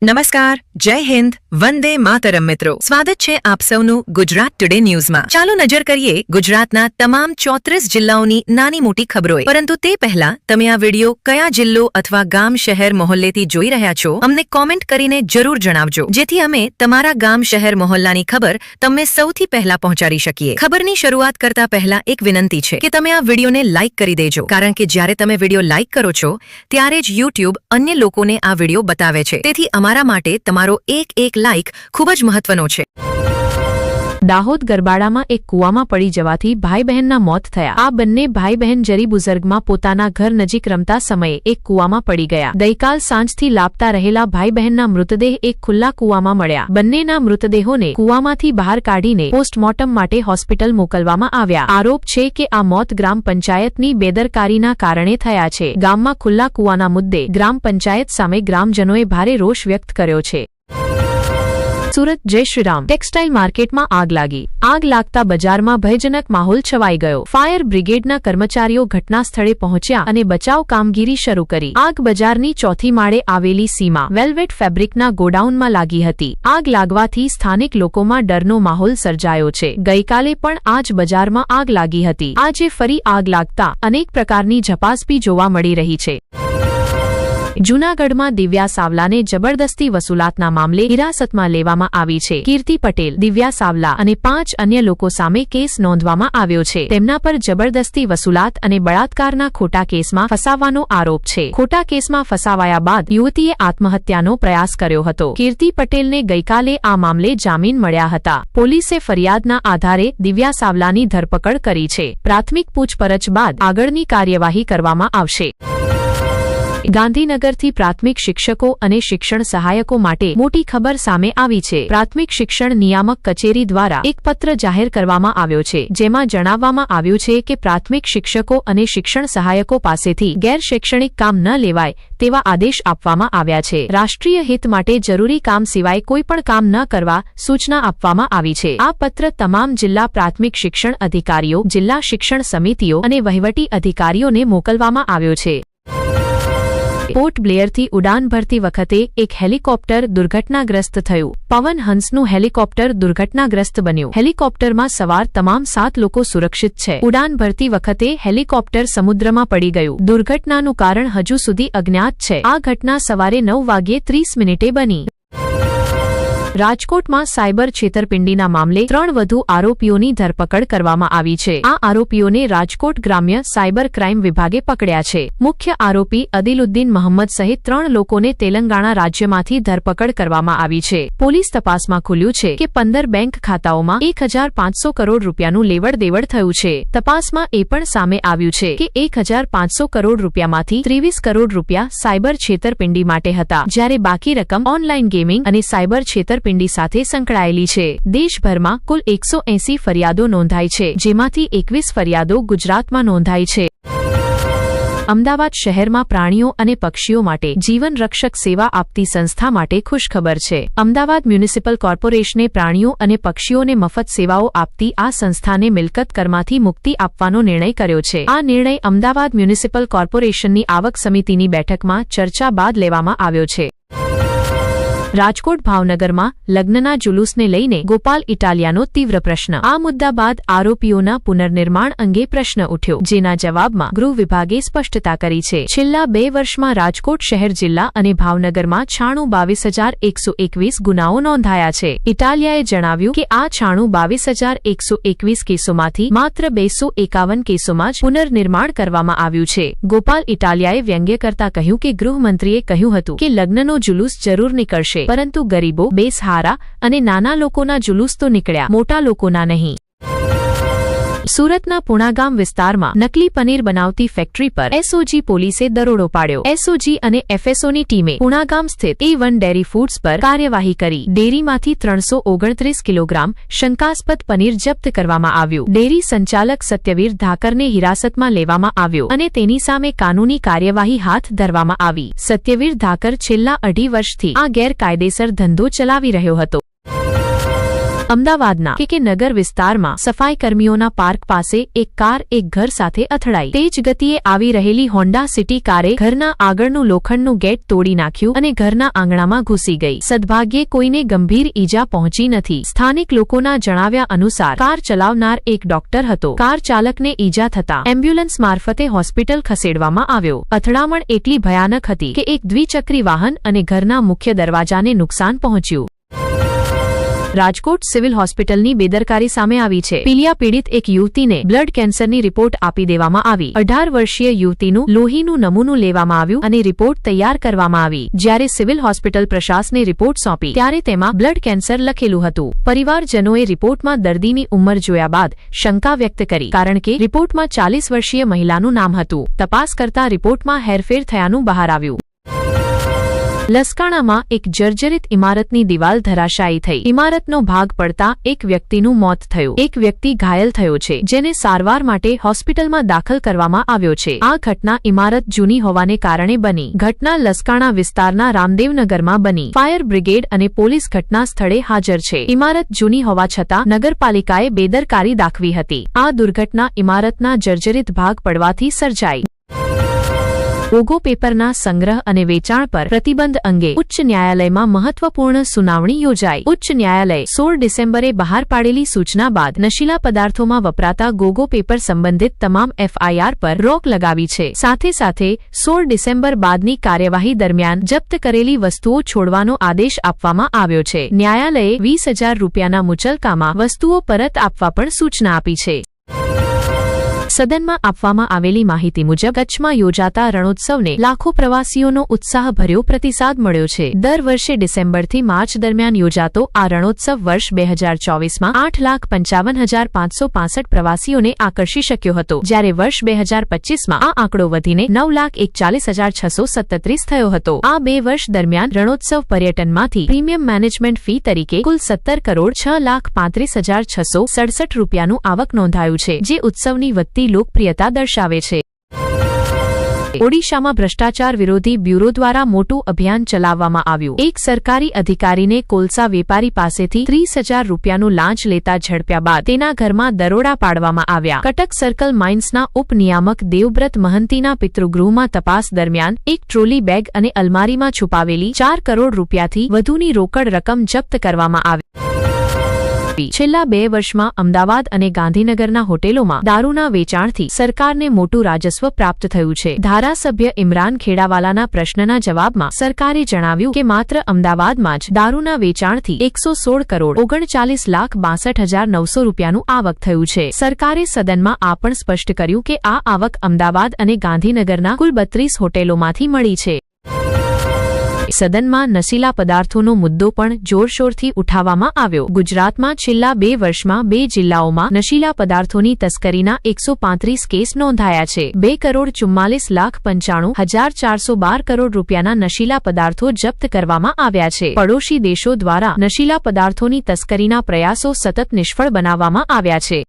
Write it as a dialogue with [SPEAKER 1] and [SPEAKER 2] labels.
[SPEAKER 1] નમસ્કાર, જય હિન્દ, વંદે માતરમ મિત્રો. સ્વાગત છે આપ સૌનું ગુજરાત ટુડે ન્યૂઝમાં. ચાલો નજર કરીએ ગુજરાતના તમામ 34 જિલ્લાઓની નાની મોટી ખબરોએ. પરંતુ તે પહેલા તમે આ વિડિયો કયા જિલ્લો અથવા ગામ શહેર મહોલ્લેથી જોઈ રહ્યા છો અમને કોમેન્ટ કરીને જરૂર જણાવજો, જેથી અમે તમારા ગામ શહેર મહોલ્લાની ખબર તમને સૌથી પહેલા પહોંચાડી શકીએ. ખબરની શરૂઆત કરતા પહેલા એક વિનંતી છે કે તમે આ વિડિયોને લાઇક કરી દેજો, કારણ કે જ્યારે તમે વિડિયો લાઇક કરો છો ત્યારે જ YouTube અન્ય લોકોને આ વિડિયો બતાવે છે. તેથી અમારા માટે તમારો એક લાઇક ખૂબ જ મહત્વનો છે.
[SPEAKER 2] દાહોદ ગરબાડામાં એક કૂવામાં પડી જવાથી ભાઈ બહેનના મોત થયા. આ બંને ભાઈ બહેન જરી બુઝર્ગમાં પોતાના ઘર નજીક રમતા સમયે એક કૂવામાં પડી ગયા. ગઈકાલ સાંજથી લાપતા રહેલા ભાઈ બહેનના મૃતદેહ એક ખુલ્લા કૂવામાં મળ્યા. બંનેના મૃતદેહોને કૂવામાંથી બહાર કાઢીને પોસ્ટમોર્ટમ માટે હોસ્પિટલ મોકલવામાં આવ્યા. આરોપ છે કે આ મોત ગ્રામ પંચાયતની બેદરકારીના કારણે થયા છે. ગામમાં ખુલ્લા કૂવાના મુદ્દે ગ્રામ પંચાયત સામે ગ્રામજનોએ ભારે રોષ વ્યક્ત કર્યો છે. સુરત જય શ્રીરામ ટેક્સટાઇલ માર્કેટમાં આગ લાગી. આગ લાગતા બજારમાં ભયજનક માહોલ છવાઈ ગયો. ફાયર બ્રિગેડના કર્મચારીઓ ઘટના સ્થળે પહોંચ્યા અને બચાવ કામગીરી શરૂ કરી. આગ બજારની ચોથી માળે આવેલી સીમા વેલ્વેટ ફેબ્રિકના ગોડાઉનમાં લાગી હતી. આગ લાગવાથી સ્થાનિક લોકોમાં ડરનો માહોલ સર્જાયો છે. ગઈકાલે પણ આ જ બજારમાં આગ લાગી હતી. આજે ફરી આગ લાગતા અનેક પ્રકારની ઝપાઝપી જોવા મળી રહી છે. જૂનાગઢમાં દિવ્યા સાવલાને જબરદસ્તી વસૂલાતના મામલે હિરાસતમાં લેવામાં આવી છે. કીર્તિ પટેલ, દિવ્યા સાવલા અને 5 અન્ય લોકો સામે કેસ નોંધવામાં આવ્યો છે. તેમના પર જબરદસ્તી વસૂલાત અને બળાત્કારના ખોટા કેસમાં ફસાવવાનો આરોપ છે. ખોટા કેસમાં ફસાવાયા બાદ યુવતીએ આત્મહત્યાનો પ્રયાસ કર્યો હતો. કીર્તિ પટેલને ગઈકાલે આ મામલે જામીન મળ્યા હતા. પોલીસે ફરિયાદના આધારે દિવ્યા સાવલાની ધરપકડ કરી છે. પ્રાથમિક પૂછપરછ બાદ આગળની કાર્યવાહી કરવામાં આવશે. ગાંધીનગરથી પ્રાથમિક શિક્ષકો અને શિક્ષણ સહાયકો માટે મોટી ખબર સામે આવી છે. પ્રાથમિક શિક્ષણ નિયામક કચેરી દ્વારા એક પત્ર જાહેર કરવામાં આવ્યો છે, જેમાં જણાવવામાં આવ્યું છે કે પ્રાથમિક શિક્ષકો અને શિક્ષણ સહાયકો પાસેથી ગેરશૈક્ષણિક કામ ન લેવાય તેવા આદેશ આપવામાં આવ્યા છે. રાષ્ટ્રીય હિત માટે જરૂરી કામ સિવાય કોઈપણ કામ ન કરવા સૂચના આપવામાં આવી છે. આ પત્ર તમામ જિલ્લા પ્રાથમિક શિક્ષણ અધિકારીઓ, જિલ્લા શિક્ષણ સમિતિઓ અને વહીવટી અધિકારીઓને મોકલવામાં આવ્યો છે. પોર્ટ બ્લેયરથી ઉડાન ભરતી વખતે એક હેલિકોપ્ટર દુર્ઘટનાગ્રસ્ત થયું. પવન હંસનું હેલિકોપ્ટર દુર્ઘટનાગ્રસ્ત બન્યું. હેલિકોપ્ટરમાં સવાર તમામ 7 લોકો સુરક્ષિત છે. ઉડાન ભરતી વખતે હેલિકોપ્ટર સમુદ્રમાં પડી ગયું. દુર્ઘટનાનું કારણ હજુ સુધી અજ્ઞાત છે. આ ઘટના સવારે 9:30 બની. રાજકોટમાં સાયબર છેતરપિંડીના મામલે 3 વધુ આરોપીઓની ધરપકડ કરવામાં આવી છે. આ આરોપીઓને રાજકોટ ગ્રામ્ય સાયબર ક્રાઇમ વિભાગે પકડ્યા છે. મુખ્ય આરોપી અદિલુદ્દીન મહંમદ સહિત 3 લોકોને તેલંગાણા રાજ્યમાંથી ધરપકડ કરવામાં આવી છે. પોલીસ તપાસમાં ખુલ્યું છે કે 15 બેંક ખાતાઓમાં 1,500 કરોડ રૂપિયાનું લેવડ દેવડ થયું છે. તપાસમાં એ પણ સામે આવ્યું છે કે 1,500 કરોડ રૂપિયામાંથી 23 કરોડ રૂપિયા સાયબર છેતરપિંડી માટે હતા, જ્યારે બાકી રકમ ઓનલાઈન ગેમિંગ અને સાયબર છેતરપિંડી સાથે સંકળાયેલી છે. દેશભરમાં કુલ 180 ફરિયાદો નોંધાઈ છે, જેમાંથી 21 ફરિયાદો ગુજરાતમાં નોંધાઈ છે. અમદાવાદ શહેરમાં પ્રાણીઓ અને પક્ષીઓ માટે જીવન રક્ષક સેવા આપતી સંસ્થા માટે ખુશખબર છે. અમદાવાદ મ્યુનિસિપલ કોર્પોરેશને પ્રાણીઓ અને પક્ષીઓને મફત સેવાઓ આપતી આ સંસ્થાને મિલકત કરમાંથી મુક્તિ આપવાનો નિર્ણય કર્યો છે. આ નિર્ણય અમદાવાદ મ્યુનિસિપલ કોર્પોરેશનની આવક સમિતિની બેઠકમાં ચર્ચા બાદ લેવામાં આવ્યો છે. રાજકોટ ભાવનગરમાં લગ્નના જુલુસને લઈને ગોપાલ ઇટાલિયાનો તીવ્ર પ્રશ્ન. આ મુદ્દા બાદ આરોપીઓના પુનર્નિર્માણ અંગે પ્રશ્ન ઉઠ્યો, જેના જવાબમાં ગૃહ વિભાગે સ્પષ્ટતા કરી છે. છેલ્લા 2 વર્ષમાં રાજકોટ શહેર, જિલ્લા અને ભાવનગરમાં 92,121 ગુનાઓ નોંધાયા છે. ઇટાલિયાએ જણાવ્યું કે આ 92,121 કેસોમાંથી માત્ર 251 કેસોમાં જ પુનર્નિર્માણ કરવામાં આવ્યું છે. ગોપાલ ઇટાલિયાએ વ્યંગ્ય કરતા કહ્યું કે ગૃહમંત્રીએ કહ્યું હતું કે લગ્નનો જુલુસ જરૂર નીકળશે, પરંતુ ગરીબો, બેસહારા અને નાના લોકોના જુલુસ તો નીકળ્યા, મોટા લોકોના નહીં. સુરતના પુણાગામ વિસ્તારમાં નકલી પનીર બનાવતી ફેક્ટરી પર એસઓજી પોલીસે દરોડો પાડ્યો. એસઓજી અને એફએસઓની ટીમે પુણાગામ સ્થિત A1 ડેરી ફૂડ્સ પર કાર્યવાહી કરી. ડેરીમાંથી 329 કિલોગ્રામ શંકાસ્પદ પનીર જપ્ત કરવામાં આવ્યું. ડેરી સંચાલક સત્યવીર ધાકરને હિરાસતમાં લેવામાં આવ્યો અને તેની સામે કાનૂની કાર્યવાહી હાથ ધરવામાં આવી. સત્યવીર ધાકર છેલ્લા 2.5 વર્ષથી આ ગેરકાયદેસર ધંધો ચલાવી રહ્યો હતો. અમદાવાદના કે નગર વિસ્તારમાં સફાઈ કર્મીઓના પાર્ક પાસે એક કાર એક ઘર સાથે અથડાઈ. તેજ ગતિએ આવી રહેલી હોન્ડા સિટી કારે ઘરના આગળનું લોખંડનું ગેટ તોડી નાખ્યું અને ઘરના આંગણામાં ઘૂસી ગઈ. સદભાગ્યે કોઈને ગંભીર ઈજા પહોંચી નથી. સ્થાનિક લોકોના જણાવ્યા અનુસાર કાર ચલાવનાર એક ડોક્ટર હતો. કાર ચાલકને ઈજા થતા એમ્બ્યુલન્સ મારફતે હોસ્પિટલ ખસેડવામાં આવ્યો. અથડામણ એટલી ભયાનક હતી કે એક દ્વિચક્રી વાહન અને ઘરના મુખ્ય દરવાજાને નુકસાન પહોંચ્યું. રાજકોટ સિવિલ હોસ્પિટલની બેદરકારી સામે આવી છે. પીલિયા પીડિત એક યુવતીને બ્લડ કેન્સરની રિપોર્ટ આપી દેવામાં આવી. 18 વર્ષીય યુવતીનું લોહીનું નમૂનું લેવામાં આવ્યું અને રિપોર્ટ તૈયાર કરવામાં આવી. જ્યારે સિવિલ હોસ્પિટલ પ્રશાસને રિપોર્ટ સોંપી ત્યારે તેમાં બ્લડ કેન્સર લખેલું હતું. પરિવારજનોએ રિપોર્ટમાં દર્દીની ઉંમર જોયા બાદ શંકા વ્યક્ત કરી, કારણ કે રિપોર્ટમાં 40 વર્ષીય મહિલાનું નામ હતું. તપાસ કરતા રિપોર્ટમાં હેરફેર થયાનું બહાર આવ્યું. લસકાણામાં એક જર્જરિત ઇમારતની દિવાલ ધરાશાયી થઈ. ઇમારતનો ભાગ પડતા એક વ્યક્તિનું મોત થયું. એક વ્યક્તિ ઘાયલ થયો છે, જેને સારવાર માટે હોસ્પિટલમાં દાખલ કરવામાં આવ્યો છે. આ ઘટના ઇમારત જૂની હોવાને કારણે બની. ઘટના લસકાણા વિસ્તારના રામદેવનગરમાં બની. ફાયર બ્રિગેડ અને પોલીસ ઘટના સ્થળે હાજર છે. ઇમારત જૂની હોવા છતાં નગરપાલિકાએ બેદરકારી દાખવી હતી. આ દુર્ઘટના ઇમારતના જર્જરિત ભાગ પડવાથી સર્જાઈ. ઓગો પેપરના સંગ્રહ અને વેચાણ પર પ્રતિબંધ અંગે ઉચ્ચ ન્યાયાલયમાં મહત્વપૂર્ણ સુનાવણી યોજાઈ. ઉચ્ચ ન્યાયાલયે 16 ડિસેમ્બરે બહાર પાડેલી સૂચના બાદ નશીલા પદાર્થોમાં વપરાતા ગોગો પેપર સંબંધિત તમામ FIR પર રોક લગાવી છે. સાથે સાથે 16 ડિસેમ્બર બાદની કાર્યવાહી દરમિયાન જપ્ત કરેલી વસ્તુઓ છોડવાનો આદેશ આપવામાં આવ્યો છે. ન્યાયાલયે 20,000 રૂપિયાના મુચલકામાં વસ્તુઓ પરત આપવા પણ સૂચના આપી છે. સદનમાં આપવામાં આવેલી માહિતી મુજબ કચ્છમાં યોજાતા રણોત્સવને લાખો પ્રવાસીઓનો ઉત્સાહભર્યો પ્રતિસાદ મળ્યો છે. દર વર્ષે ડિસેમ્બરથી માર્ચ દરમિયાન યોજાતો આ રણોત્સવ વર્ષ 2024માં 8,55,565 પ્રવાસીઓને આકર્ષી શક્યો હતો, જ્યારે વર્ષ 2025માં આ આંકડો વધીને 9,41,637 થયો હતો. આ 2 વર્ષ દરમિયાન રણોત્સવ પર્યટનમાંથી પ્રીમિયમ મેનેજમેન્ટ ફી તરીકે કુલ 17,06,35,667 રૂપિયાનું આવક નોંધાયું છે, જે ઉત્સવની વધતી લોકપ્રિયતા દર્શાવે છે. ઓડિશામાં ભ્રષ્ટાચાર વિરોધી બ્યુરો દ્વારા મોટું અભિયાન ચલાવવામાં આવ્યું. એક સરકારી અધિકારીને કોલસા વેપારી પાસેથી 30,000 રૂપિયાનું લાંચ લેતા ઝડપ્યા બાદ તેના ઘરમાં દરોડા પાડવામાં આવ્યા. કટક સર્કલ માઇન્સના ઉપનિયામક દેવવ્રત મહંતીના પિતૃગૃહમાં તપાસ દરમિયાન એક ટ્રોલી બેગ અને અલમારીમાં છુપાવેલી 4 કરોડ રૂપિયાથી વધુની રોકડ રકમ જપ્ત કરવામાં આવી. છેલ્લા 2 વર્ષમાં અમદાવાદ અને ગાંધીનગરના હોટેલોમાં દારૂના વેચાણથી સરકારને મોટું રાજસ્વ પ્રાપ્ત થયું છે. ધારાસભ્ય ઇમરાન ખેડાવાલાના પ્રશ્નના જવાબમાં સરકારે જણાવ્યું કે માત્ર અમદાવાદમાં જ દારૂના વેચાણથી 116 કરોડ 39,62,900 રૂપિયાનું આવક થયું છે. સરકારે સદનમાં આ પણ સ્પષ્ટ કર્યું કે આ આવક અમદાવાદ અને ગાંધીનગરના કુલ 32 હોટેલોમાંથી મળી છે. સદનમાં નશીલા પદાર્થોનો મુદ્દો પણ જોરશોરથી ઉઠાવવામાં આવ્યો. ગુજરાતમાં છેલ્લા 2 વર્ષમાં 2 જિલ્લાઓમાં નશીલા પદાર્થોની તસ્કરીના 135 કેસ નોંધાયા છે. 2,44,95,412 કરોડ રૂપિયાના નશીલા પદાર્થો જપ્ત કરવામાં આવ્યા છે. પડોશી દેશો દ્વારા નશીલા પદાર્થોની તસ્કરીના પ્રયાસો સતત નિષ્ફળ બનાવવામાં આવ્યા છે.